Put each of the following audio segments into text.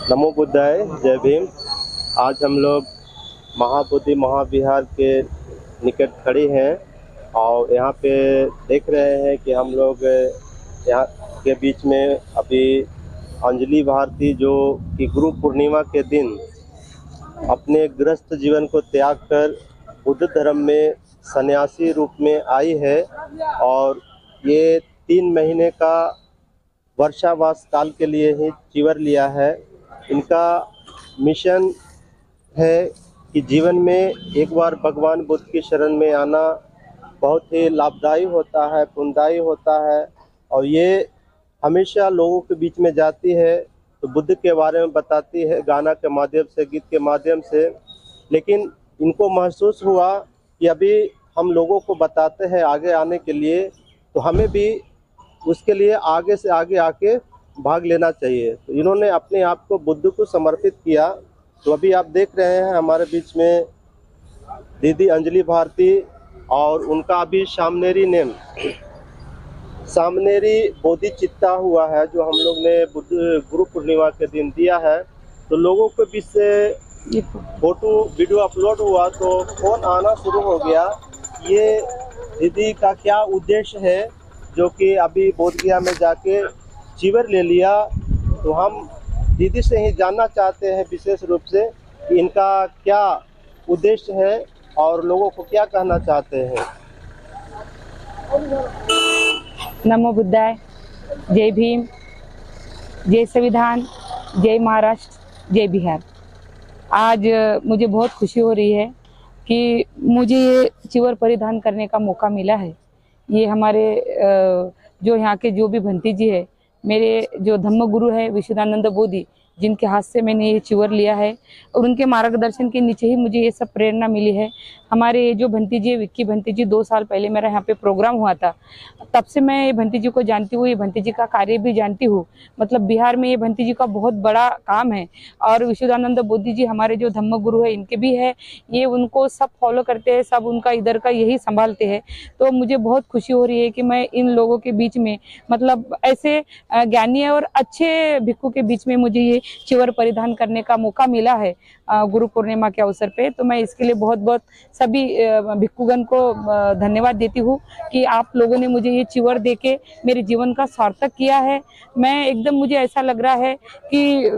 नमो बुद्धाय, जय भीम। आज हम लोग महाबोधि महाविहार के निकट खड़े हैं और यहाँ पे देख रहे हैं कि हम लोग यहाँ के बीच में अभी अंजलि भारती जो कि गुरु पूर्णिमा के दिन अपने गृहस्थ जीवन को त्याग कर बुद्ध धर्म में सन्यासी रूप में आई है और ये 3 महीने का वर्षावास काल के लिए ही चीवर लिया है। इनका मिशन है कि जीवन में एक बार भगवान बुद्ध की शरण में आना बहुत ही लाभदायी होता है, पुण्यदायी होता है और ये हमेशा लोगों के बीच में जाती है तो बुद्ध के बारे में बताती है, गाना के माध्यम से, गीत के माध्यम से। लेकिन इनको महसूस हुआ कि अभी हम लोगों को बताते हैं आगे आने के लिए, तो हमें भी उसके लिए आगे से आगे आके भाग लेना चाहिए। तो इन्होंने अपने आप को बुद्ध को समर्पित किया। तो अभी आप देख रहे हैं हमारे बीच में दीदी अंजलि भारती और उनका अभी सामनेरी नेम सामनेरी बोधिचित्ता हुआ है जो हम लोग ने बुद्ध गुरु पूर्णिमा के दिन दिया है। तो लोगों के बीच से फोटो वीडियो अपलोड हुआ तो फोन आना शुरू हो गया। ये दीदी का क्या उद्देश्य है जो कि अभी बोध गया में जाके चीवर ले लिया, तो हम दीदी से ही जानना चाहते हैं विशेष रूप से कि इनका क्या उद्देश्य है और लोगों को क्या कहना चाहते हैं। नमो बुद्धाय, जय भीम, जय संविधान, जय महाराष्ट्र, जय बिहार। आज मुझे बहुत खुशी हो रही है कि मुझे ये चीवर परिधान करने का मौका मिला है। ये हमारे जो यहाँ के जो भी भंती जी है, मेरे जो धम्म गुरु है विशुद्धानंद बोधि, जिनके हाथ से मैंने ये चीवर लिया है और उनके मार्गदर्शन के नीचे ही मुझे ये सब प्रेरणा मिली है। हमारे जो भंती जी है, विक्की भंती जी, 2 साल पहले मेरा यहाँ पे प्रोग्राम हुआ था, तब से मैं ये भंती जी को जानती हूँ, ये भंती जी का कार्य भी जानती हूँ। मतलब बिहार में ये भंती जी का बहुत बड़ा काम है और विशुद्धानंद बोधि जी हमारे जो धम्म गुरु है इनके भी है, ये उनको सब फॉलो करते हैं, सब उनका इधर का यही संभालते हैं। तो मुझे बहुत खुशी हो रही है कि मैं इन लोगों के बीच में, मतलब ऐसे ज्ञानी और अच्छे भिक्खू के बीच में मुझे ये चीवर परिधान करने का मौका मिला है गुरु पूर्णिमा के अवसर पे। तो मैं इसके लिए बहुत बहुत सभी भिक्खुगण को धन्यवाद देती हूँ कि आप लोगों ने मुझे ये चीवर देके मेरे जीवन का सार्थक किया है। मैं एकदम, मुझे ऐसा लग रहा है कि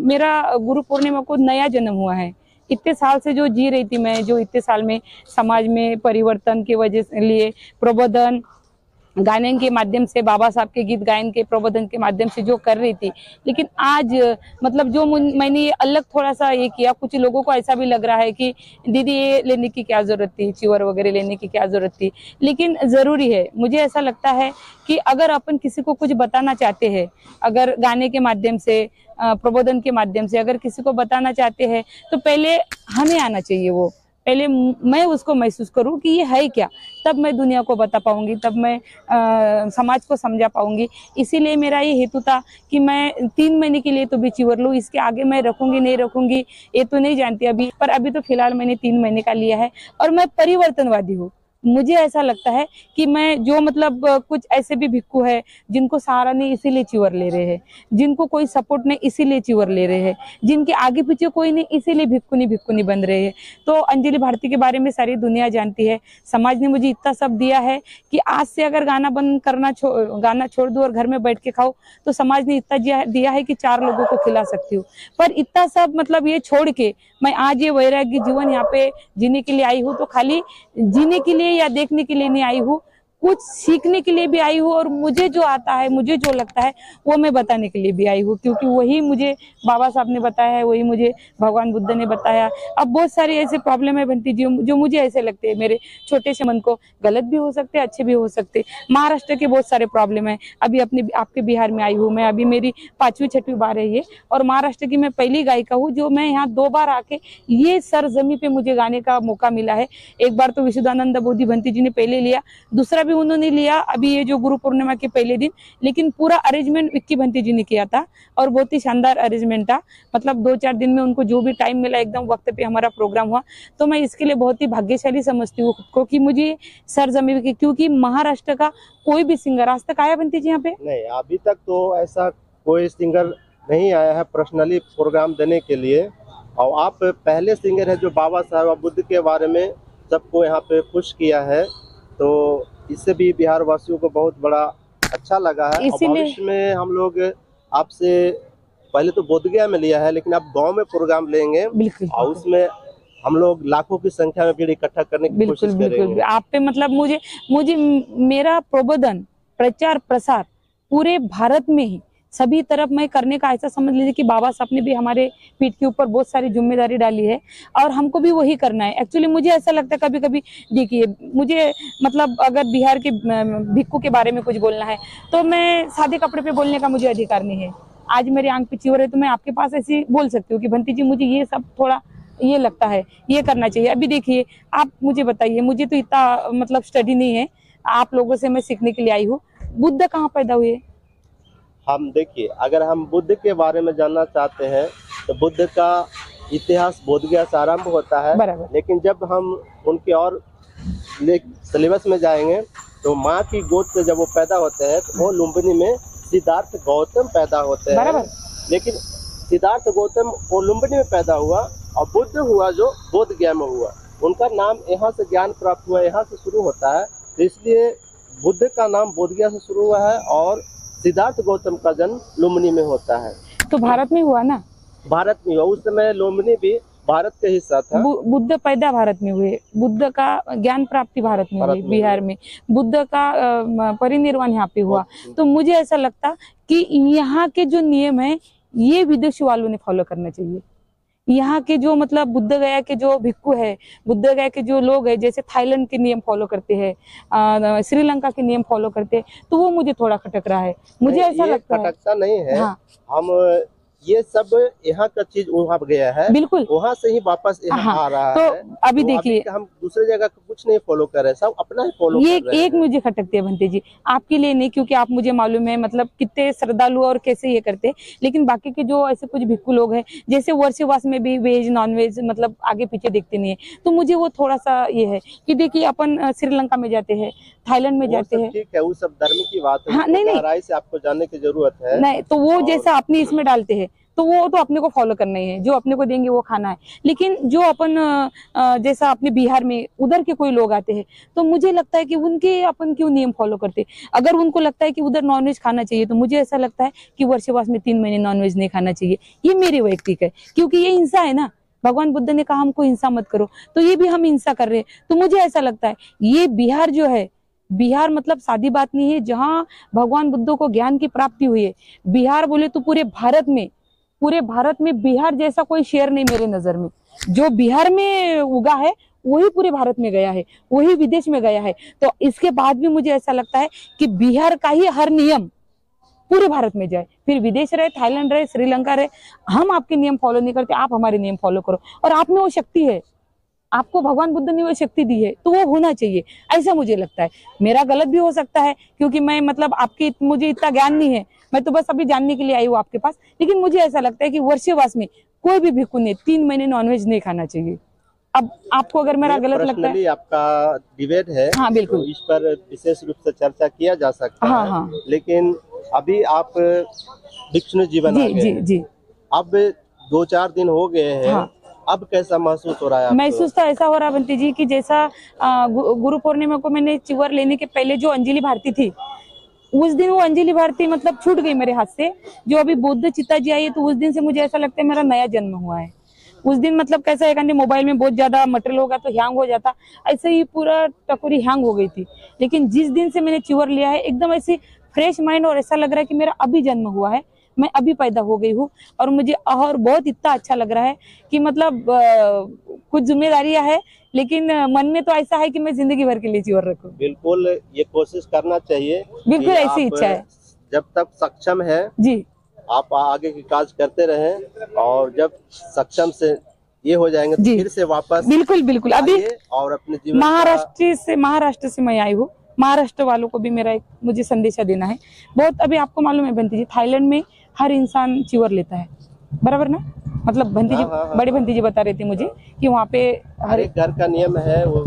मेरा गुरु पूर्णिमा को नया जन्म हुआ है। इतने साल से जो जी रही थी मैं, जो इतने साल में समाज में परिवर्तन की वजह से लिए प्रबोधन गाने के माध्यम से, बाबा साहब के गीत गायन के प्रबोधन के माध्यम से जो कर रही थी, लेकिन आज मतलब जो मैंने ये अलग थोड़ा सा ये किया, कुछ लोगों को ऐसा भी लग रहा है कि दीदी ये लेने की क्या जरूरत थी, चीवर वगैरह लेने की क्या जरूरत थी, लेकिन जरूरी है। मुझे ऐसा लगता है कि अगर अपन किसी को कुछ बताना चाहते हैं, अगर गाने के माध्यम से, प्रबोधन के माध्यम से अगर किसी को बताना चाहते हैं, तो पहले हमें आना चाहिए, वो पहले मैं उसको महसूस करूं कि ये है क्या, तब मैं दुनिया को बता पाऊंगी, तब मैं समाज को समझा पाऊंगी। इसीलिए मेरा ये हेतु था कि मैं 3 महीने के लिए तो भी चीवर लूँ, इसके आगे मैं रखूंगी नहीं रखूंगी ये तो नहीं जानती अभी, पर अभी तो फिलहाल मैंने 3 महीने का लिया है और मैं परिवर्तनवादी हूँ। मुझे ऐसा लगता है कि मैं जो, मतलब कुछ ऐसे भी भिक्खू है जिनको सहारा नहीं इसीलिए चीवर ले रहे हैं, जिनको कोई सपोर्ट नहीं इसीलिए चीवर ले रहे हैं, जिनके आगे पीछे कोई नहीं इसीलिए भिक्खुनी बन रहे हैं। तो अंजलि भारती के बारे में सारी दुनिया जानती है। समाज ने मुझे इतना सब दिया है कि आज से अगर गाना बंद करना, गाना छोड़ दूं और घर में बैठ के खाओ, तो समाज ने इतना दिया है कि 4 लोगों को खिला सकती हूँ। पर इतना सब मतलब ये छोड़ के मैं आज ये वैराग्य जीवन यहाँ पे जीने के लिए आई हूँ। तो खाली जीने के लिए या देखने के लिए नहीं आई हूँ, कुछ सीखने के लिए भी आई हूँ और मुझे जो आता है, मुझे जो लगता है वो मैं बताने के लिए भी आई हूँ, क्योंकि वही मुझे बाबा साहब ने बताया है, वही मुझे भगवान बुद्ध ने बताया। अब बहुत सारे ऐसे प्रॉब्लम है बनती जी जो मुझे ऐसे लगते हैं, मेरे छोटे से मन को, गलत भी हो सकते, अच्छे भी हो सकते। महाराष्ट्र के बहुत सारे प्रॉब्लम है। अभी अपने आपके बिहार में आई हूँ मैं, अभी मेरी 5वीं-6वीं बार है ये, और महाराष्ट्र की मैं पहली गायिका हूँ जो मैं यहाँ 2 बार आके ये सरजमी पे मुझे गाने का मौका मिला है। एक बार तो विशुद्धानंद बोधि भंती जी ने पहले लिया, दूसरा भी उन्होंने लिया अभी ये जो गुरु पूर्णिमा के पहले दिन, लेकिन पूरा अरेंजमेंट विक्की भंती जी ने किया था और बहुत ही शानदार अरेंजमेंट था। मतलब 2-4 दिन में उनको जो भी टाइम मिला एकदम वक्त पे हमारा प्रोग्राम हुआ। तो मैं इसके लिए बहुत ही भाग्यशाली समझती हूँ खुद को कि मुझे सरजमी की, क्योंकि महाराष्ट्र का कोई भी सिंगर आज तक आया भंती जी यहाँ पे? नहीं, अभी तक तो ऐसा कोई सिंगर नहीं आया है पर्सनली प्रोग्राम देने के लिए, और आप पहले सिंगर है जो बाबा साहब बुद्ध के बारे में सबको यहाँ पे पुश किया है, तो इससे भी बिहार वासियों को बहुत बड़ा अच्छा लगा है। और भविष्य में हम लोग आपसे पहले तो बोधगया में लिया है, लेकिन अब गांव में प्रोग्राम लेंगे और उसमें हम लोग लाखों की संख्या में भीड़ इकट्ठा करने की कोशिश करेंगे। बिल्कुल आप पे मतलब मुझे मेरा प्रबोधन प्रचार प्रसार पूरे भारत में ही सभी तरफ मैं करने का, ऐसा समझ लीजिए कि बाबा साहब ने भी हमारे पीठ के ऊपर बहुत सारी जिम्मेदारी डाली है और हमको भी वही करना है। एक्चुअली मुझे ऐसा लगता है कभी कभी, देखिए मुझे मतलब अगर बिहार के भिक्खू के बारे में कुछ बोलना है तो मैं सादे कपड़े पे बोलने का मुझे अधिकार नहीं है। आज मेरे आंख पे चिवर है तो मैं आपके पास ऐसे बोल सकती हूँ कि बंटी जी मुझे ये सब थोड़ा ये लगता है, ये करना चाहिए। अभी देखिए आप मुझे बताइए, मुझे तो इतना मतलब स्टडी नहीं है, आप लोगों से मैं सीखने के लिए आई हूँ। बुद्ध कहाँ पैदा हुए? हम देखिए, अगर हम बुद्ध के बारे में जानना चाहते हैं तो बुद्ध का इतिहास बोधगया से आरंभ होता है, लेकिन जब हम उनके और सिलेबस में जाएंगे तो माँ की गोद से जब वो पैदा होते हैं तो वो लुम्बिनी में सिद्धार्थ गौतम पैदा होते हैं। लेकिन सिद्धार्थ गौतम वो लुम्बिनी में पैदा हुआ और बुद्ध हुआ जो बोधगया में हुआ। उनका नाम यहाँ से ज्ञान प्राप्त हुआ, यहाँ से शुरू होता है, तो इसलिए बुद्ध का नाम बोधगया से शुरू हुआ है और सिद्धार्थ गौतम का जन्म लुम्बिनी में होता है। तो भारत में हुआ ना? भारत में हुआ, उस समय लुम्बिनी भी भारत का हिस्सा था। बुद्ध पैदा भारत में हुए, बुद्ध का ज्ञान प्राप्ति भारत में हुई, बिहार में बुद्ध का परिनिर्वाण यहाँ पे हुआ। तो मुझे ऐसा लगता कि यहाँ के जो नियम है ये विदेशी वालों ने फॉलो करना चाहिए। यहाँ के जो मतलब बुद्ध गया के जो भिक्खु है, बुद्ध गया के जो लोग है, जैसे थाईलैंड के नियम फॉलो करते हैं, श्रीलंका के नियम फॉलो करते हैं, तो वो मुझे थोड़ा खटक रहा है। मुझे ऐसा लगता है खटकता नहीं है। हाँ। हम ये सब यहाँ का चीज वहाँ गया है, बिल्कुल वहाँ से ही वापस यहाँ आ रहा तो है। अभी तो देखिए हम दूसरे जगह का कुछ नहीं फॉलो कर रहे हैं, सब अपना ही फॉलो कर रहे हैं। एक मुझे खटकती है भंते जी, आपके लिए नहीं, क्योंकि आप मुझे मालूम है मतलब कितने श्रद्धालु और कैसे ये करते हैं, लेकिन बाकी के जो ऐसे कुछ भिक्खु लोग हैं, जैसे वर्षवास में भी वेज नॉन वेज मतलब आगे पीछे देखते नहीं है, तो मुझे वो थोड़ा सा ये है कि देखिए अपन श्रीलंका में जाते हैं, थाईलैंड में जाते हैं, ठीक है, वो सब धर्म की बात है। हाँ, नहीं से आपको जानने की जरूरत है नहीं, तो वो जैसा अपने इसमें डालते हैं तो वो तो अपने को फॉलो करना ही है, जो अपने को देंगे वो खाना है। लेकिन जो अपन जैसा अपने बिहार में उधर के कोई लोग आते हैं तो मुझे लगता है कि उनके अपन क्यों नियम फॉलो करते। अगर उनको लगता है कि उधर नॉनवेज खाना चाहिए तो मुझे ऐसा लगता है कि वर्षवास में 3 महीने नॉनवेज नहीं खाना चाहिए। ये मेरी वैयक्तिक है, क्योंकि ये हिंसा है ना। भगवान बुद्ध ने कहा हमको हिंसा मत करो, तो ये भी हम हिंसा कर रहे हैं। तो मुझे ऐसा लगता है ये बिहार जो है, बिहार मतलब सादी बात नहीं है, जहाँ भगवान बुद्ध को ज्ञान की प्राप्ति हुई है। बिहार बोले तो पूरे भारत में बिहार जैसा कोई शेर नहीं मेरे नजर में। जो बिहार में उगा है वही पूरे भारत में गया है, वही विदेश में गया है। तो इसके बाद भी मुझे ऐसा लगता है कि बिहार का ही हर नियम पूरे भारत में जाए, फिर विदेश रहे, थाईलैंड रहे, श्रीलंका रहे, हम आपके नियम फॉलो नहीं करते, आप हमारे नियम फॉलो करो। और आप में वो शक्ति है, आपको भगवान बुद्ध ने वो शक्ति दी है, तो वो होना चाहिए, ऐसा मुझे लगता है। मेरा गलत भी हो सकता है, क्योंकि मैं मतलब मुझे इतना ज्ञान नहीं है, मैं तो बस अभी जानने के लिए आई हूँ आपके पास। लेकिन मुझे ऐसा लगता है कि वर्षवास में कोई भी भिक्खु ने 3 महीने नॉनवेज नहीं खाना चाहिए। अब आपको अगर मेरा गलत लगता है, आपका डिबेट है, हाँ बिल्कुल, तो इस पर विशेष रूप से चर्चा किया जा सकता है। हाँ। लेकिन अभी आप भिक्षु जीवन जी, अब 2-4 दिन हो गए हैं, हाँ। अब कैसा महसूस हो रहा है? महसूस तो ऐसा हो रहा है बंटी जी कि जैसा गुरु पूर्णिमा को मैंने चिवर लेने के पहले जो अंजलि भारती थी, उस दिन वो अंजलि भारती मतलब छूट गई मेरे हाथ से। जो अभी बुद्ध चिता जी आई है, तो उस दिन से मुझे ऐसा लगता है मेरा नया जन्म हुआ है। उस दिन मतलब कैसा है, मोबाइल में बहुत ज्यादा मटेरियल होगा तो हैंग हो जाता, ऐसे ही पूरा टकोरी हैंग हो गई थी। लेकिन जिस दिन से मैंने चिवर लिया है, एकदम ऐसे फ्रेश माइंड, और ऐसा लग रहा है कि मेरा अभी जन्म हुआ है, मैं अभी पैदा हो गई हूँ। और मुझे और बहुत इतना अच्छा लग रहा है कि मतलब कुछ जिम्मेदारियां है, लेकिन मन में तो ऐसा है कि मैं जिंदगी भर के लिए चिवर रखूं। बिल्कुल, ये कोशिश करना चाहिए, बिल्कुल ऐसी इच्छा है। जब तक सक्षम है जी, आप आगे की काज करते रहें, और जब सक्षम से ये हो जाएंगे तो फिर से वापस बिल्कुल अभी और अपने जीवन महाराष्ट्र से मैं आई हूँ। महाराष्ट्र वालों को भी मेरा एक मुझे संदेशा देना है बहुत। अभी आपको मालूम है बंटी जी, थाईलैंड में हर इंसान चिवर लेता है, बराबर ना? मतलब बंटी जी, बड़े बंटी जी बता रहे थे मुझे कि वहाँ पे हर एक घर का नियम है, वो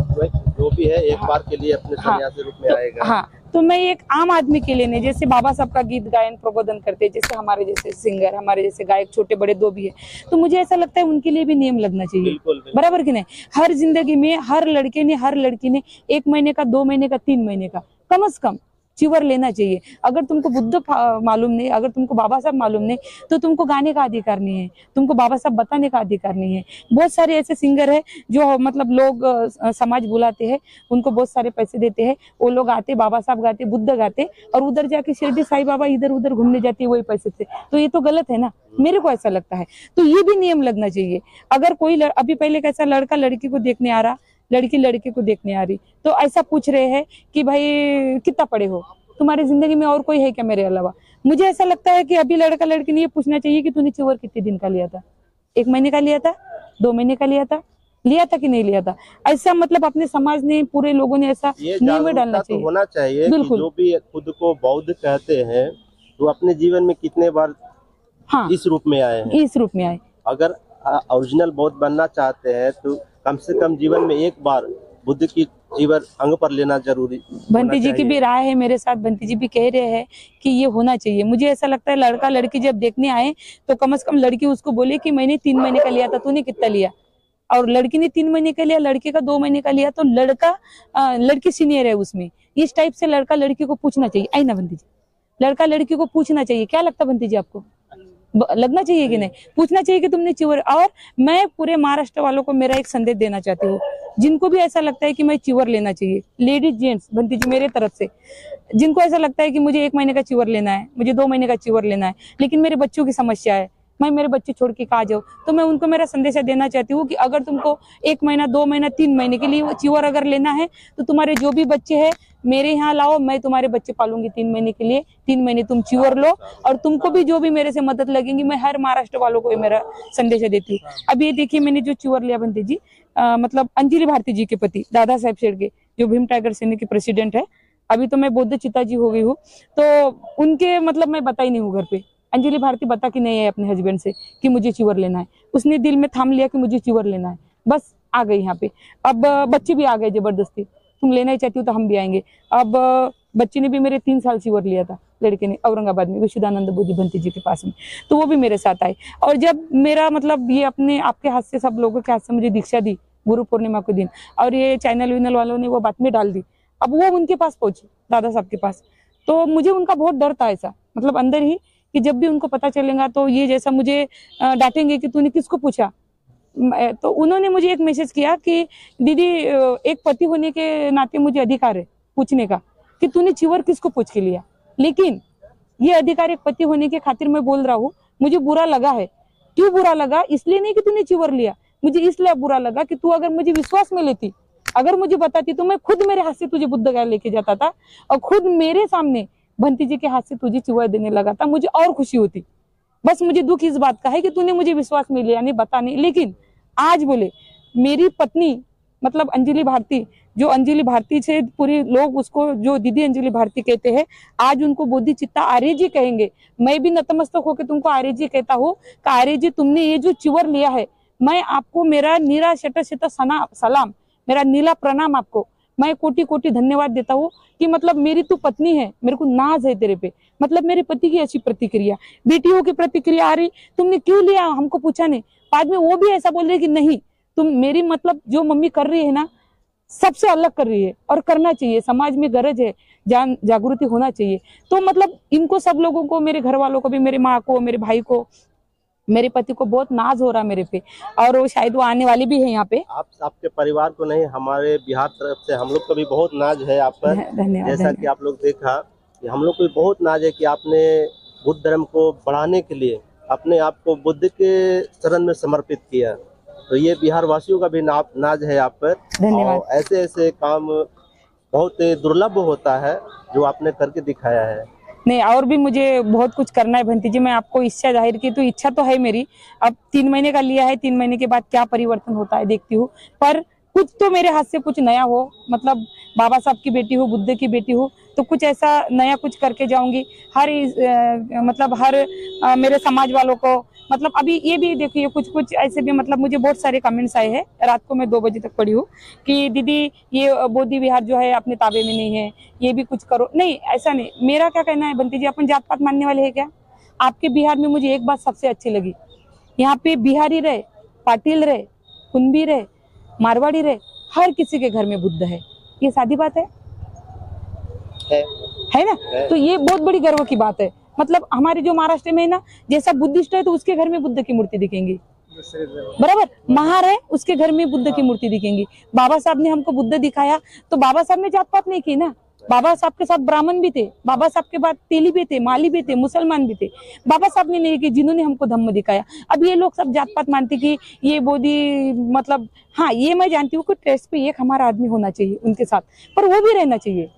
जो भी है एक बार के लिए अपने सन्यासी रूप में आएगा। हाँ, तो मैं एक आम आदमी के लिए नहीं, जैसे बाबा साहब का गीत गायन प्रबोधन करते, जैसे हमारे जैसे सिंगर, हमारे जैसे गायक छोटे बड़े दो भी है, तो मुझे ऐसा लगता है उनके लिए भी नियम लगना चाहिए। बिल्कुल। बराबर कि नहीं? हर जिंदगी में हर लड़के ने हर लड़की ने 1 महीने का, 2 महीने का, 3 महीने का कम से कम चिवर लेना चाहिए। अगर तुमको बुद्ध मालूम नहीं, अगर तुमको बाबा साहब मालूम नहीं, तो तुमको गाने का अधिकार नहीं है, तुमको बाबा साहब बताने का अधिकार नहीं है। बहुत सारे ऐसे सिंगर है जो मतलब लोग समाज बुलाते हैं, उनको बहुत सारे पैसे देते हैं, वो लोग आते, बाबा साहब गाते, बुद्ध गाते, और उधर जाके शिरडी साईं बाबा इधर उधर घूमने जाते हैं वही पैसे से। तो ये तो गलत है ना, मेरे को ऐसा लगता है। तो ये भी नियम लगना चाहिए। अगर कोई अभी पहले कैसा लड़का लड़की को देखने आ रहा, लड़की लड़के को देखने आ रही, तो ऐसा पूछ रहे हैं कि भाई कितना पढ़े हो, तुम्हारी जिंदगी में और कोई है क्या मेरे अलावा? मुझे ऐसा लगता है कि अभी लड़का लड़की ने ये पूछना चाहिए कि तूने चिवर कितने दिन का लिया था, 1 महीने का लिया था, 2 महीने का लिया था कि नहीं लिया था। ऐसा मतलब अपने समाज ने, पूरे लोगों ने ऐसा नियम डालना चाहिए, होना चाहिए। बिल्कुल। जो भी खुद को बौद्ध कहते हैं तो अपने जीवन में कितने बार इस रूप में आए हैं, इस रूप में आए। अगर ओरिजिनल बौद्ध बनना चाहते हैं तो कम से कम जीवन में एक बार बुद्ध की चिवर अंग पर लेना जरूरी। बंटी जी की भी राय है मेरे साथ, बंटी जी भी कह रहे हैं कि ये होना चाहिए। मुझे ऐसा लगता है लड़का लड़की जब देखने आए तो कम से कम लड़की उसको बोले कि मैंने 3 महीने का लिया था, तूने कितना लिया, और लड़की ने 3 महीने का लिया, लड़के का 2 महीने का लिया, तो लड़की सीनियर है उसमें। इस टाइप से लड़का लड़की को पूछना चाहिए। आई ना बंटी जी, लड़का लड़की को पूछना चाहिए। क्या लगता है बंटी जी आपको, लगना चाहिए कि नहीं? पूछना चाहिए कि तुमने चिवर। और मैं पूरे महाराष्ट्र वालों को मेरा एक संदेश देना चाहती हूँ, जिनको भी ऐसा लगता है कि मैं चिवर लेना चाहिए, लेडीज जेंट्स, बंटी जी मेरे तरफ से, जिनको ऐसा लगता है कि मुझे 1 महीने का चिवर लेना है, मुझे 2 महीने का चिवर लेना है, लेकिन मेरे बच्चों की समस्या है, मैं मेरे बच्चे छोड़ के कहाँ जाऊँ, तो मैं उनको मेरा संदेश देना चाहती हूँ कि अगर तुमको 1 महीना, 2 महीना, 3 महीने के लिए चिवर अगर लेना है, तो तुम्हारे जो भी बच्चे हैं मेरे यहाँ लाओ, मैं तुम्हारे बच्चे पालूंगी 3 महीने के लिए। 3 महीने तुम चिवर लो, और तुमको भी जो भी मेरे से मदद लगेंगी, मैं हर महाराष्ट्र वालों को मेरा संदेश देती हूँ। अब ये देखिए, मैंने जो चिवर लिया बंटी जी, मतलब अंजलि भारती जी के पति दादा साहेब शेडगे, जो भीम टाइगर सेना के प्रेसिडेंट है। अभी तो मैं बौद्ध चिता जी हो गई हूँ, तो उनके मतलब मैं बता ही नहीं हूँ घर पे। अंजलि भारती बता कि नहीं है अपने हस्बैंड से कि मुझे चिवर लेना है, उसने दिल में थाम लिया कि मुझे चिवर लेना है, बस आ गई यहाँ पे। अब बच्चे भी आ गए जबरदस्ती, तुम लेना ही चाहती हो तो हम भी आएंगे। अब बच्चे ने भी मेरे 3 साल चिवर लिया था, लड़के ने, औरंगाबाद में विशुद्धानंद बोधि बंटी जी के पास में, तो वो भी मेरे साथ आए। और जब मेरा मतलब ये अपने आपके हाथ से, सब लोगों के हाथ से मुझे दीक्षा दी गुरु पूर्णिमा के दिन, और ये चैनल विनल वालों ने वो बात में डाल दी, अब वो उनके पास पहुंची, दादा साहब के पास। तो मुझे उनका बहुत डर था ऐसा, मतलब अंदर ही, कि जब भी उनको पता चलेगा तो ये जैसा मुझे डांटेंगे कि तूने किसको पूछा। तो उन्होंने मुझे एक मैसेज किया कि दीदी, एक पति होने के नाते मुझे अधिकार है पूछने का कि तूने चिवर किसको पूछ के लिया, लेकिन ये अधिकार एक पति होने के खातिर मैं बोल रहा हूँ। मुझे बुरा लगा है। क्यों बुरा लगा? इसलिए नहीं कि तूने चिवर लिया, मुझे इसलिए बुरा लगा कि तू अगर मुझे विश्वास में लेती, अगर मुझे बताती, तो मैं खुद मेरे हाथ से तुझे बुद्ध गया लेके जाता था, और खुद मेरे सामने बंटी जी के हाथ से तुझे चिवर देने लगा था, मुझे और खुशी होती। बस मुझे दुख इस बात का है कि तूने मुझे विश्वास में लिया नहीं, बता नहीं। लेकिन आज बोले मेरी पत्नी, मतलब अंजलि भारती, जो अंजलि भारती से पूरे लोग उसको जो दीदी अंजलि भारती कहते हैं, आज उनको बोधि चित्ता आर्य जी कहेंगे। मैं भी नतमस्तक होकर तुमको आर्य जी कहता हूँ कि आर्य जी, तुमने ये जो चिवर लिया है, मैं आपको मेरा नीरा शत शत सलाम, मेरा नीला प्रणाम आपको, मैं कोटि कोटि धन्यवाद देता हूँ कि मतलब मेरी तू पत्नी है, मेरे को नाज है तेरे पे। मतलब मेरे पति की ऐसी प्रतिक्रिया, बेटियों की प्रतिक्रिया आ रही, तुमने क्यों लिया, हमको पूछा नहीं। बाद में वो भी ऐसा बोल रहे कि नहीं, तुम मेरी मतलब जो मम्मी कर रही है ना, सबसे अलग कर रही है, और करना चाहिए, समाज में गरज है, जागृति होना चाहिए। तो मतलब इनको सब लोगों को, मेरे घर वालों को भी, मेरे माँ को, मेरे भाई को, मेरे पति को बहुत नाज हो रहा है मेरे पे, और वो शायद वो आने वाली भी है यहाँ पे। आपके परिवार को नहीं, हमारे बिहार तरफ से हम लोग को भी बहुत नाज है आप पर। जैसा कि आप लोग देखा कि हम लोग को भी बहुत नाज है कि आपने बुद्ध धर्म को बढ़ाने के लिए अपने आप को बुद्ध के शरण में समर्पित किया। तो ये बिहार वासियों का भी नाज है आप पर। धन्यवाद। ऐसे ऐसे काम बहुत दुर्लभ होता है जो आपने करके दिखाया है। नहीं, और भी मुझे बहुत कुछ करना है बंटी जी। मैं आपको इच्छा जाहिर की, तो इच्छा तो है मेरी। अब 3 महीने का लिया है, 3 महीने के बाद क्या परिवर्तन होता है देखती हूँ, पर कुछ तो मेरे हाथ से कुछ नया हो। मतलब बाबा साहब की बेटी हूँ, बुद्ध की बेटी हूँ, तो कुछ ऐसा नया कुछ करके जाऊंगी। हर मतलब हर मेरे समाज वालों को, मतलब अभी ये भी देखिए कुछ कुछ ऐसे भी मतलब मुझे बहुत सारे कमेंट्स आए हैं, रात को मैं 2 बजे तक पढ़ी हूँ कि दीदी ये बोधी विहार जो है अपने ताबे में नहीं है, ये भी कुछ करो। नहीं, ऐसा नहीं। मेरा क्या कहना है बंटी जी, अपन जात पात मानने वाले हैं क्या? आपके बिहार में मुझे एक बात सबसे अच्छी लगी, यहाँ पे बिहारी रहे, पाटिल रहे, कुंभी रहे, मारवाड़ी रहे, हर किसी के घर में बुद्ध है। ये सादी बात है ना? तो ये बहुत बड़ी गर्व की बात है। मतलब हमारे जो महाराष्ट्र में है ना, जैसा बुद्धिस्ट है तो उसके घर में बुद्ध की मूर्ति दिखेंगी, बराबर। महार है उसके घर में बुद्ध की मूर्ति दिखेंगी। बाबा साहब ने हमको बुद्ध दिखाया तो बाबा साहब ने जात पात नहीं की ना। बाबा साहब के साथ ब्राह्मण भी थे, बाबा साहब के बाद तेली भी थे, माली भी थे, मुसलमान भी थे। बाबा साहब ने नहीं की, जिन्होंने हमको धम्म दिखाया। अब ये लोग सब जात पात मानते कि ये बोधी, मतलब हाँ ये मैं जानती हूँ कि टेस्ट पे एक हमारा आदमी होना चाहिए उनके साथ, पर वो भी रहना चाहिए।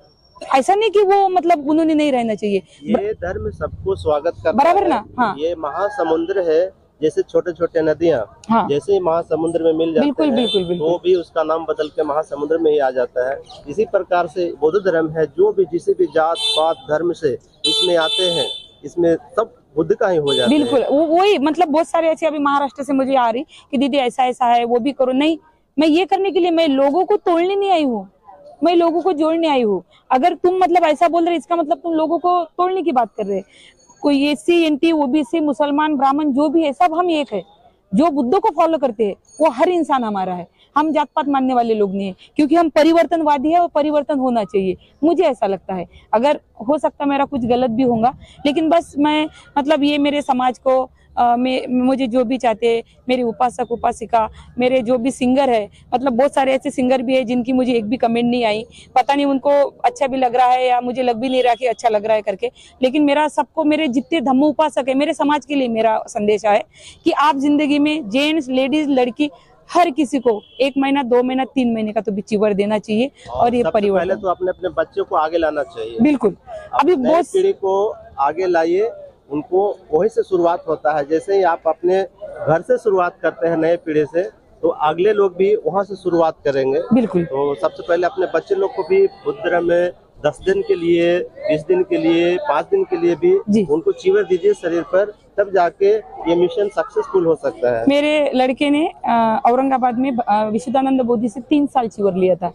ऐसा नहीं कि वो मतलब उन्होंने नहीं रहना चाहिए। ये धर्म सबको स्वागत करता बराबर है ना? हाँ, ये महासमुद्र है, जैसे छोटे छोटे नदियाँ हाँ, जैसे ही महासमुद्र में मिल जाते बिल्कुल हैं बिल्कुल बिल्कुल। तो भी उसका नाम बदल के महासमुद्र में ही आ जाता है। इसी प्रकार से बौद्ध धर्म है, जो भी जिस भी जात पात धर्म से इसमें आते हैं, इसमें सब बुद्ध का ही हो जाता है। बिल्कुल वही, मतलब बहुत सारे ऐसे अभी महाराष्ट्र से मुझे आ रही कि दीदी ऐसा ऐसा है, वो भी करो। नहीं, मैं ये करने के लिए, मैं लोगों को तोड़ने नहीं आई हूँ, मैं लोगों को जोड़ने आई हूँ। अगर तुम मतलब ऐसा बोल रहे, इसका मतलब तुम लोगों को तोड़ने की बात कर रहे। कोई एससी, एनटी, ओबीसी, मुसलमान, ब्राह्मण जो भी है सब हम एक है। जो बुद्ध को फॉलो करते हैं वो हर इंसान हमारा है। हम जात पात मानने वाले लोग नहीं है, क्योंकि हम परिवर्तनवादी है और परिवर्तन होना चाहिए, मुझे ऐसा लगता है। अगर हो सकता मेरा कुछ गलत भी होगा, लेकिन बस मैं मतलब ये मेरे समाज को मुझे जो भी चाहते हैं, मेरे उपासक उपासिका, मेरे जो भी सिंगर है, मतलब बहुत सारे ऐसे सिंगर भी है जिनकी मुझे एक भी कमेंट नहीं आई। पता नहीं उनको अच्छा भी लग रहा है या मुझे लग भी नहीं रहा कि अच्छा लग रहा है करके। लेकिन मेरा सबको, मेरे जितने धम्म उपासक है, मेरे समाज के लिए मेरा संदेश है कि आप जिंदगी में जेंट्स, लेडीज, लड़की, हर किसी को 1 महीना, 2 महीना, 3 महीने का तो भी चिवर देना चाहिए। और ये परिवर्तन पहले तो अपने अपने बच्चों को आगे लाना चाहिए। बिल्कुल, अभी बहुत पीढ़ी को आगे लाइए, उनको वही से शुरुआत होता है। जैसे ही आप अपने घर से शुरुआत करते हैं नए पीढ़ी से, तो अगले लोग भी वहाँ से शुरुआत करेंगे। बिल्कुल। तो सबसे पहले अपने बच्चे लोग को भी बुद्ध धर्म में 10 दिन के लिए, 20 दिन के लिए, 5 दिन के लिए भी उनको चीवर दीजिए शरीर पर, तब जाके ये मिशन सक्सेसफुल हो सकता है। मेरे लड़के ने औरंगाबाद में विशुद्धानंद बोधि से 3 साल चिवर लिया था,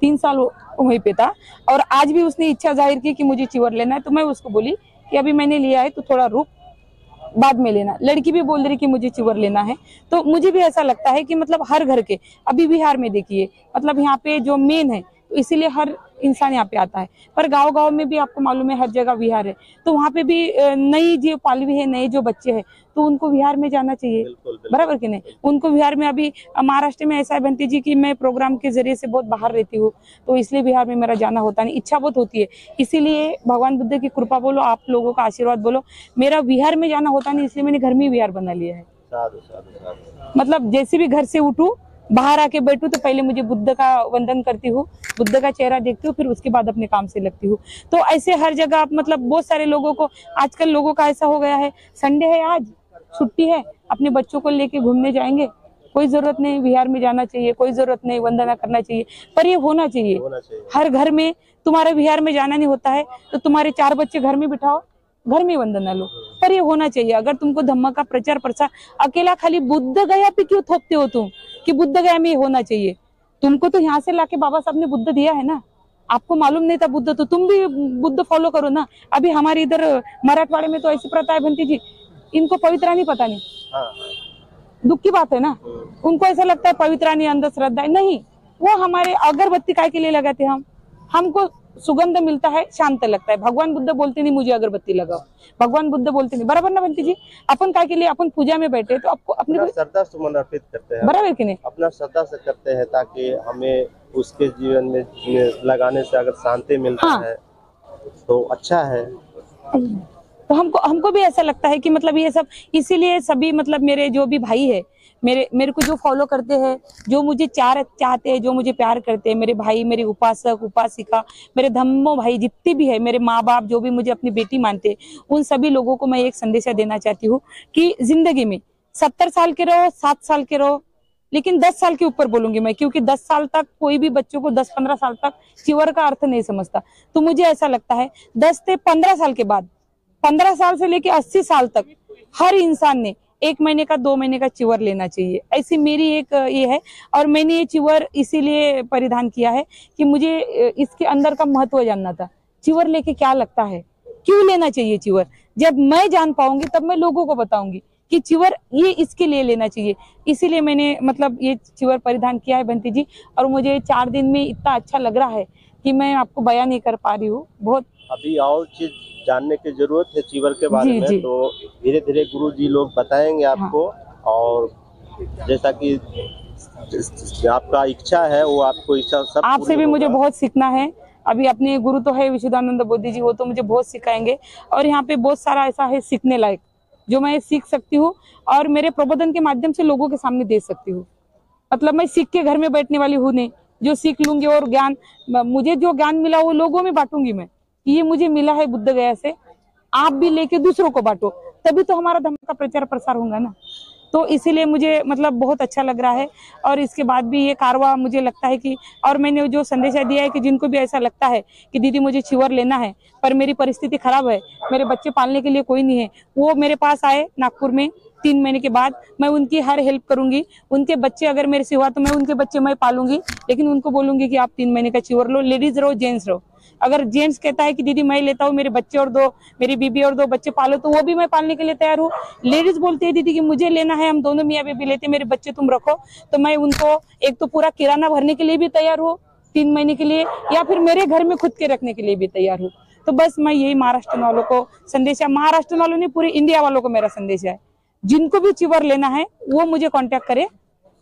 3 साल वहीं पे था। और आज भी उसने इच्छा जाहिर की कि मुझे चिवर लेना है। तो मैं उसको बोली कि अभी मैंने लिया है तो थोड़ा रुक, बाद में लेना। लड़की भी बोल रही कि मुझे चिवर लेना है। तो मुझे भी ऐसा लगता है कि मतलब हर घर के, अभी बिहार में देखिए, मतलब यहाँ पे जो मेन है, तो इसीलिए हर इंसान यहाँ पे आता है। पर गांव गांव में भी आपको मालूम है हर जगह विहार है, तो वहाँ पे भी नई जो पालवी है, नए जो बच्चे हैं, तो उनको विहार में जाना चाहिए। बिल्कुल, बराबर कि नहीं? उनको बिहार में, अभी महाराष्ट्र में ऐसा है बंटी जी कि मैं प्रोग्राम के जरिए से बहुत बाहर रहती हूँ, तो इसलिए बिहार में मेरा जाना होता नहीं। इच्छा बहुत होती है, इसीलिए भगवान बुद्ध की कृपा बोलो, आप लोगों का आशीर्वाद बोलो, मेरा बिहार में जाना होता नहीं, इसलिए मैंने घर में बिहार बना लिया है। साधु साधु साधु। मतलब जैसे भी घर से उठूं, बाहर आके बैठूं, तो पहले मुझे बुद्ध का वंदन करती हूँ, बुद्ध का चेहरा देखती हूँ, फिर उसके बाद अपने काम से लगती हूँ। तो ऐसे हर जगह आप मतलब बहुत सारे लोगों को, आजकल लोगों का ऐसा हो गया है, संडे है, आज छुट्टी है, अपने बच्चों को लेके घूमने जाएंगे। कोई जरूरत नहीं बिहार में जाना चाहिए, कोई जरूरत नहीं वंदना करना चाहिए, पर ये होना चाहिए। हर घर में, तुम्हारे बिहार में जाना नहीं होता है तो तुम्हारे 4 बच्चे घर में बिठाओ, घर में वंदना लो, पर ये होना चाहिए। अगर तुमको धम्म का प्रचार प्रसार, अकेला खाली बुद्ध गया पे क्यों थोपते हो तुम कि बुद्ध गया में ये होना चाहिए? तुमको तो यहाँ से लाके बाबा साहब ने बुद्ध दिया है ना, आपको मालूम नहीं था बुद्ध, तो तुम भी बुद्ध फॉलो करो ना। अभी हमारे इधर मराठवाड़े में तो ऐसी प्रथा है बंटी जी, इनको पवित्रानी पता नहीं। दुख की बात है ना, उनको ऐसा लगता है पवित्रानी अंधश्रद्धा है। नहीं, वो हमारे अगरबत्ती काय के लिए लगाते हम, हमको सुगंध मिलता है, शांत लगता है। भगवान बुद्ध बोलते नहीं मुझे अगरबत्ती लगाओ, भगवान बुद्ध बोलते नहीं, बराबर ना बंटी जी? अपन काय के लिए, अपन पूजा में बैठे तो आपको अपनी श्रद्धा सुमन अर्पित करते हैं, बराबर कि नहीं? अपना श्रद्धा से करते हैं, ताकि हमें उसके जीवन में लगाने से अगर शांति मिलता है तो अच्छा है। तो हमको भी ऐसा लगता है कि मतलब ये सब, इसीलिए सभी मतलब मेरे जो भी भाई है, मेरे को जो फॉलो करते हैं, जो मुझे चाहते हैं, जो मुझे प्यार करते हैं, मेरे भाई, मेरे उपासक उपासिका, मेरे धम्मो भाई जितने भी है, मेरे माँ बाप जो भी मुझे अपनी बेटी मानते हैं, उन सभी लोगों को मैं एक संदेश देना चाहती हूँ कि जिंदगी में 70 साल के रहो, 7 साल के रहो, लेकिन 10 साल के ऊपर बोलूंगी मैं, क्योंकि 10 साल तक कोई भी बच्चों को 10-15 साल तक चिवर का अर्थ नहीं समझता। तो मुझे ऐसा लगता है 10 से 15 साल के बाद, 15 साल से लेके 80 साल तक हर इंसान ने 1 महीने का 2 महीने का चिवर लेना चाहिए, ऐसी मेरी एक ये है। और मैंने ये चिवर इसीलिए परिधान किया है कि मुझे इसके अंदर का महत्व जानना था। चिवर लेके क्या लगता है, क्यों लेना चाहिए चिवर। जब मैं जान पाऊंगी तब मैं लोगों को बताऊंगी कि चिवर ये इसके लिए लेना चाहिए। इसीलिए मैंने मतलब ये चिवर परिधान किया है बंटी जी, और मुझे 4 दिन में इतना अच्छा लग रहा है कि मैं आपको बयान नहीं कर पा रही हूँ। बहुत अभी और चीज जानने की जरूरत है चिवर के बारे में, तो धीरे धीरे गुरु जी लोग बताएंगे आपको। और जैसा कि आपका इच्छा है वो आपको इच्छा सब आपसे भी मुझे बहुत सीखना है। अभी अपने गुरु तो है विशुद्धानंद बोधि जी, वो तो मुझे बहुत सिखाएंगे। और यहाँ पे बहुत सारा ऐसा है सीखने लायक जो मैं सीख सकती हूँ और मेरे प्रबोधन के माध्यम से लोगों के सामने दे सकती हूँ। मतलब मैं सीख के घर में बैठने वाली हूँ नहीं, जो सीख लूंगी और ज्ञान, मुझे जो ज्ञान मिला वो लोगों में बांटूंगी मैं। ये मुझे मिला है बुद्ध गया से, आप भी लेके दूसरों को बांटो, तभी तो हमारा धर्म का प्रचार प्रसार होगा ना। तो इसीलिए मुझे मतलब बहुत अच्छा लग रहा है। और इसके बाद भी ये कारवा मुझे लगता है कि, और मैंने जो संदेशा दिया है कि जिनको भी ऐसा लगता है कि दीदी मुझे चिवर लेना है पर मेरी परिस्थिति खराब है, मेरे बच्चे पालने के लिए कोई नहीं है, वो मेरे पास आए नागपुर में 3 महीने के बाद। मैं उनकी हर हेल्प करूंगी। उनके बच्चे अगर मेरे से हुआ तो मैं उनके बच्चे मैं पालूंगी, लेकिन उनको बोलूंगी कि आप 3 महीने का चिवर लो। लेडीज रहो जेंट्स रहो, अगर जेंट्स कहता है कि दीदी मैं लेता हूँ, मेरे बच्चे और 2, मेरी बीबी और 2 बच्चे पालो, तो वो भी मैं पालने के लिए तैयार हूँ। लेडीज बोलती है दीदी कि मुझे लेना है, हम दोनों मियाँ बीबी लेते, मेरे बच्चे तुम रखो, तो मैं उनको एक तो पूरा किराना भरने के लिए भी तैयार हूँ 3 महीने के लिए, या फिर मेरे घर में खुद के रखने के लिए भी तैयार हूँ। तो बस मैं यही महाराष्ट्र वालों को संदेश है, महाराष्ट्र वालों ने पूरे इंडिया वालों को मेरा संदेश है, जिनको भी चिवर लेना है वो मुझे कांटेक्ट करे।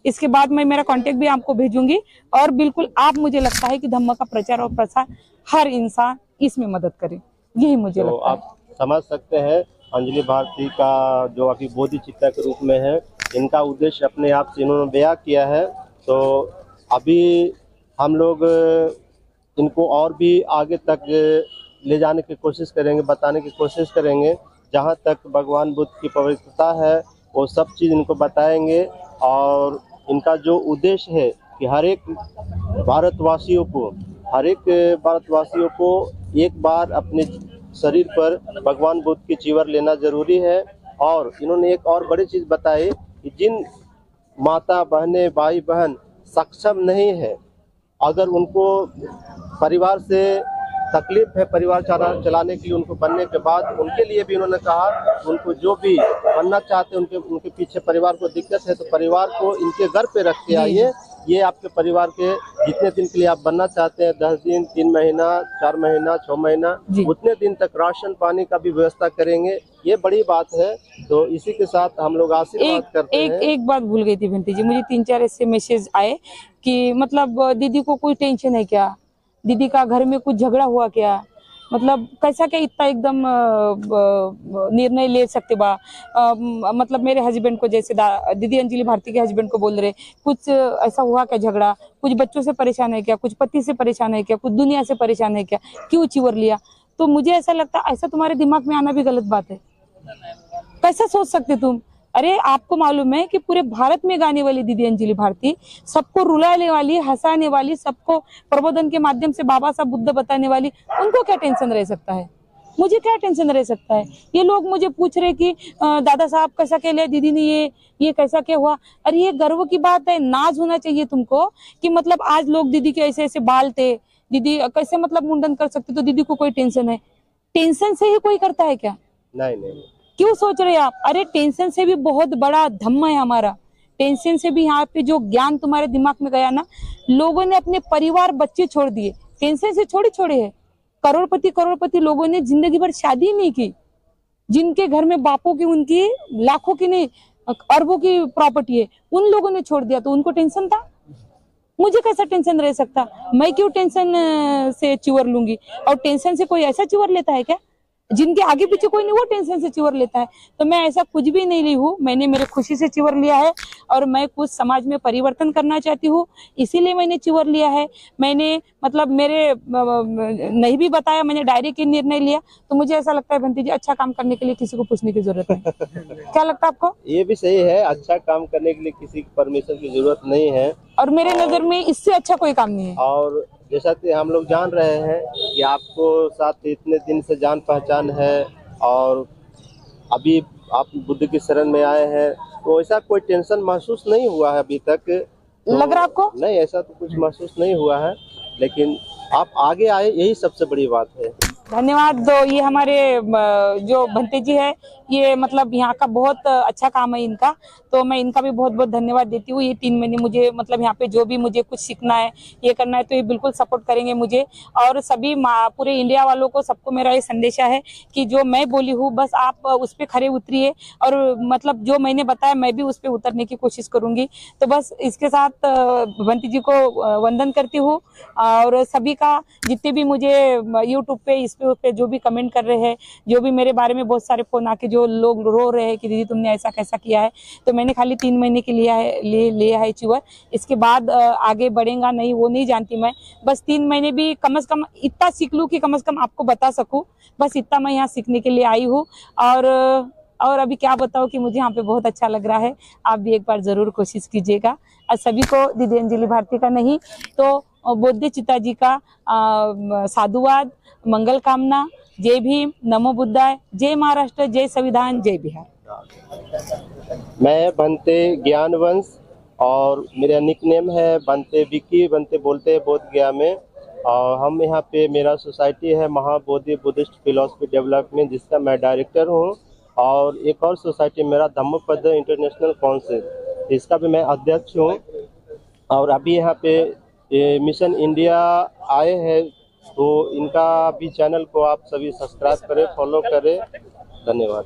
इसके बाद मैं मेरा कांटेक्ट भी आपको भेजूंगी। और बिल्कुल आप, मुझे लगता है कि धम्म का प्रचार और प्रसार हर इंसान इसमें मदद करे, यही मुझे लगता है। आप समझ सकते हैं अंजलि भारती का जो अभी बोधि चित्ता के रूप में है, इनका उद्देश्य अपने आप से इन्होंने बयां किया है। तो अभी हम लोग इनको और भी आगे तक ले जाने की कोशिश करेंगे, बताने की कोशिश करेंगे। जहाँ तक भगवान बुद्ध की पवित्रता है वो सब चीज़ इनको बताएंगे। और इनका जो उद्देश्य है कि हर एक भारतवासियों को एक बार अपने शरीर पर भगवान बुद्ध की चिवर लेना जरूरी है। और इन्होंने एक और बड़ी चीज़ बताई कि जिन माता बहनें भाई बहन सक्षम नहीं है, अगर उनको परिवार से तकलीफ है परिवार चलाने के लिए, उनको बनने के बाद उनके लिए भी इन्होंने कहा उनको जो भी बनना चाहते हैं, उनके पीछे परिवार को दिक्कत है तो परिवार को इनके घर पे रख के आइए। ये आपके परिवार के जितने दिन के लिए आप बनना चाहते हैं, 10 दिन, 3 महीना, 4 महीना, 6 महीना, उतने दिन तक राशन पानी का भी व्यवस्था करेंगे। ये बड़ी बात है। तो इसी के साथ हम लोग आशीर्वाद करते हैं। एक बात भूल गई थी बंटी जी, मुझे 3-4 ऐसे मैसेज आए कि मतलब दीदी को कोई टेंशन है क्या, दीदी का घर में कुछ झगड़ा हुआ क्या, मतलब कैसा क्या इतना एकदम निर्णय ले सकते बा। मतलब मेरे हस्बैंड को, जैसे दीदी अंजलि भारती के हस्बैंड को बोल रहे कुछ ऐसा हुआ क्या झगड़ा, कुछ बच्चों से परेशान है क्या, कुछ पति से परेशान है क्या, कुछ दुनिया से परेशान है क्या, क्यों चिवर लिया। तो मुझे ऐसा लगता ऐसा तुम्हारे दिमाग में आना भी गलत बात है। कैसा सोच सकते तुम। अरे आपको मालूम है कि पूरे भारत में गाने वाली दीदी अंजलि भारती, सबको रुलाने वाली, हंसाने वाली, सबको प्रबोधन के माध्यम से बाबा साहब बुद्ध बताने वाली, उनको क्या टेंशन रह सकता है, मुझे क्या टेंशन रह सकता है। ये लोग मुझे पूछ रहे कि दादा साहब कैसा क्या लिया, दीदी ने ये कैसा क्या हुआ। अरे ये गर्व की बात है, नाज होना चाहिए तुमको कि मतलब आज लोग दीदी के ऐसे ऐसे बाल थे, दीदी कैसे मतलब मुंडन कर सकते, तो दीदी को कोई टेंशन है। टेंशन से ही कोई करता है क्या? नहीं। क्यों सोच रहे आप। अरे टेंशन से भी बहुत बड़ा धम्म है हमारा। टेंशन से भी यहाँ पे जो ज्ञान तुम्हारे दिमाग में गया ना, लोगों ने अपने परिवार बच्चे छोड़ दिए, टेंशन से छोड़े है। करोड़पति लोगों ने जिंदगी भर शादी नहीं की, जिनके घर में बापों की उनकी लाखों की नहीं अरबों की प्रॉपर्टी है, उन लोगों ने छोड़ दिया, तो उनको टेंशन था। मुझे कैसा टेंशन रह सकता, मैं क्यों टेंशन से चिवर लूंगी। और टेंशन से कोई ऐसा चिवर लेता है क्या, जिनके आगे पीछे कोई नहीं वो टेंशन से चिवर लेता है। तो मैं ऐसा कुछ भी नहीं ली हूँ, मैंने मेरे खुशी से चिवर लिया है और मैं कुछ समाज में परिवर्तन करना चाहती हूँ, इसीलिए मैंने चिवर लिया है। मैंने मतलब मेरे नहीं भी बताया, मैंने डायरी के निर्णय लिया। तो मुझे ऐसा लगता है बंटी जी, अच्छा काम करने के लिए किसी को पूछने की जरूरत है। क्या लगता है आपको? ये भी सही है, अच्छा काम करने के लिए किसी की परमिशन की जरूरत नहीं है, और मेरे नजर में इससे अच्छा कोई काम नहीं है। और जैसा कि हम लोग जान रहे हैं कि आपको साथ इतने दिन से जान पहचान है, और अभी आप बुद्ध की शरण में आए हैं, तो ऐसा कोई टेंशन महसूस नहीं हुआ है अभी तक? तो लग रहा आपको? नहीं, ऐसा तो कुछ महसूस नहीं हुआ है, लेकिन आप आगे आए यही सबसे बड़ी बात है। धन्यवाद। तो ये हमारे जो भंते जी है, ये मतलब यहाँ का बहुत अच्छा काम है इनका, तो मैं इनका भी बहुत बहुत धन्यवाद देती हूँ। ये 3 महीने मुझे मतलब यहाँ पे जो भी मुझे कुछ सीखना है, ये करना है, तो ये बिल्कुल सपोर्ट करेंगे मुझे। और सभी पूरे इंडिया वालों को, सबको मेरा ये संदेशा है कि जो मैं बोली हूँ बस आप उस पर खरे उतरिए, और मतलब जो मैंने बताया मैं भी उस पर उतरने की कोशिश करूंगी। तो बस इसके साथ भंते जी को वंदन करती हूँ, और सभी का जितने भी मुझे यूट्यूब पे इस पे जो भी कमेंट कर रहे हैं, जो भी मेरे बारे में बहुत सारे फोन आके जो लोग रो रहे हैं कि दीदी तुमने ऐसा कैसा किया है, तो मैंने खाली 3 महीने के लिया है च्योर। इसके बाद आगे बढ़ेगा नहीं वो नहीं जानती मैं, बस 3 महीने भी कम से कम इतना सीख लूँ कि कम से कम आपको बता सकूं, बस इतना मैं यहाँ सीखने के लिए आई हूँ। और अभी क्या बताओ कि मुझे यहाँ पे बहुत अच्छा लग रहा है। आप भी एक बार जरूर कोशिश कीजिएगा। और सभी को दीदी अंजलि भारती का नहीं तो बुद्ध चिता जी का साधुवाद, मंगल कामना। जय भीम, नमो बुद्धाय, जय महाराष्ट्र, जय संविधान, जय बिहार। मैं बनते ज्ञानवंश और मेरा निकनेम है बनते विकी, बनते बोलते हैं बोध गया में। और हम यहाँ पे, मेरा सोसाइटी है महाबोधि बुद्धिस्ट फिलोसफी डेवलपमेंट, जिसका मैं डायरेक्टर हूँ। और एक और सोसाइटी मेरा धम्मपद इंटरनेशनल काउंसिल, इसका भी मैं अध्यक्ष हूँ। और अभी यहाँ पे मिशन इंडिया आए हैं, तो इनका भी चैनल को आप सभी सब्सक्राइब करें, फॉलो करें। धन्यवाद।